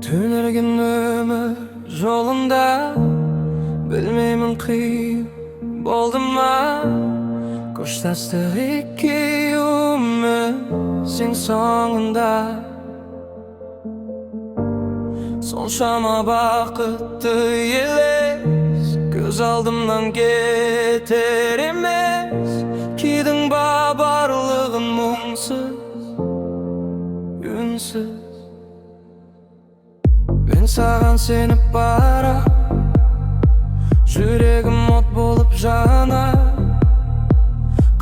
Tünergen ömür yolunda bilmeymin kıyım boldum ma koştastık iki ümizin sonunda. Sonşama bakıttı yeliz göz aldımdan getiremez Kidin babarlığın mumsuz, ünsüz. Ben sağan seni bara Yüreğim ot bolup jana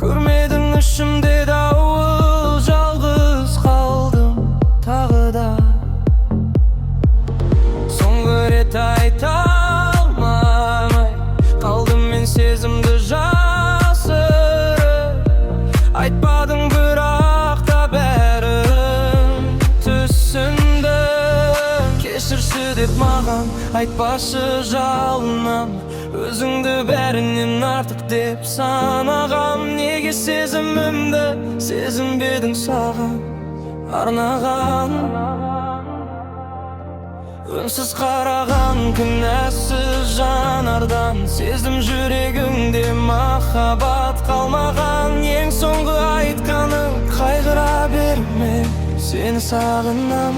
Görmedin işimde davul Жалғыз kaldım tağı da Soңғы rет ayta almay Kaldım men sezimdi жасырып Айтпадың бірақ та бәрін түсіндім Кешірші деп маған айтпашы жалынам Өзіңді бәрінен артық деп санағам Неге сезімімді сезінбедің саған арнаған Үнсіз қараған күнәсіз жанардан Сездім жүрегіңде махаббат қалмаған Ең соңғы айтқаның қайғыра берме Сені сағынам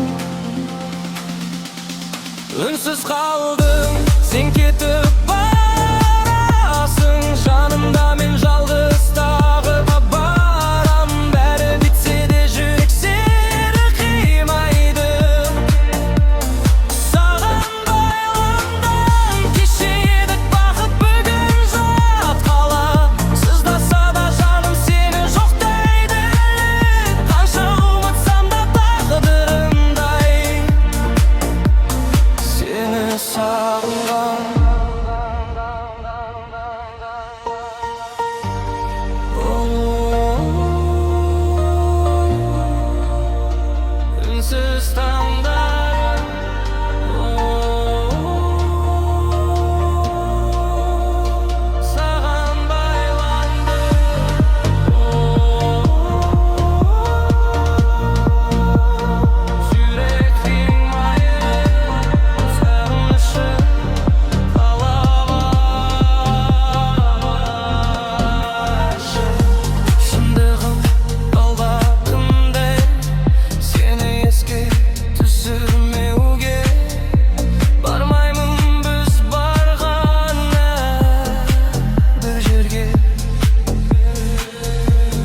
Үнсіз қалдым сен кетіп барасың Жанымда мен жалғыз тағы барам Бәрі бітсе де жүрек сені қимайды Саған байландым кеше едік бақыт бүгін жат қала Сыздаса да жаным сені жоқтайды Қанша ұмытсам да тағдырымдай Сені сағынған Үнсіз таңдар Саған байланды Жүректің майы сағынышын қалавашы Шындығым алдатындай Сені еске түсірмеуге Бармаймын біз барғаннан бір жерге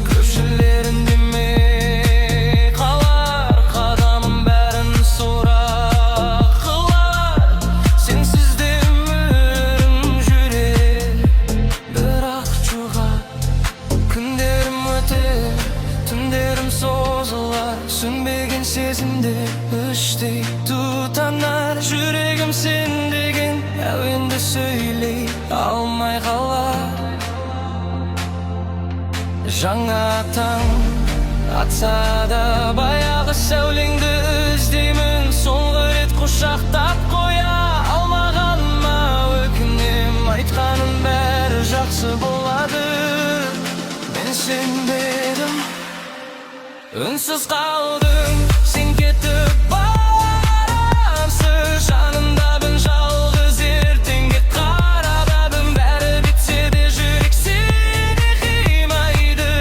Көпшілерін демей қалар Қадамым бәрін сұрақ қылар Сенсіз де өмірім жүрер Бірақ жұғар Күндерім өтер, түндерім созылар Сөнбеген сезімде іштей тұтанар Жүрегім сен деген әуенді сөйлей алмай қалар Жаңа таң атса да баяғы сәулеңді іздеймін Соңғы рет құшақтап қоя алмағаныма өкінем Айтқаным бәрі жақсы болады Мен сенбедім Үнсіз қалдым сен кетіп барамсың Жанымда мен жалғыз ертеңге қарап едім Бәрі бітсе де жүрек сені қимайды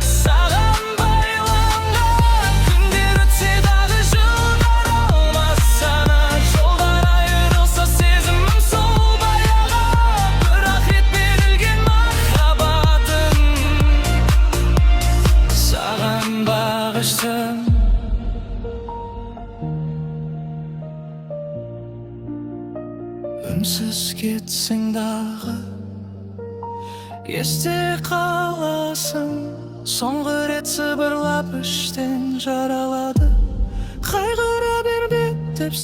Саған байланған күндер өтсе дағы жылдар алмас сана Жолдар айырылса сезімім сол баяғы Бірақ рет берілген махаббатым Саған бағыштым Үнсіз кетсең дағы Есте қаласың Соңғы рет сыбырлап іштен жаралады Қайғыра берме деп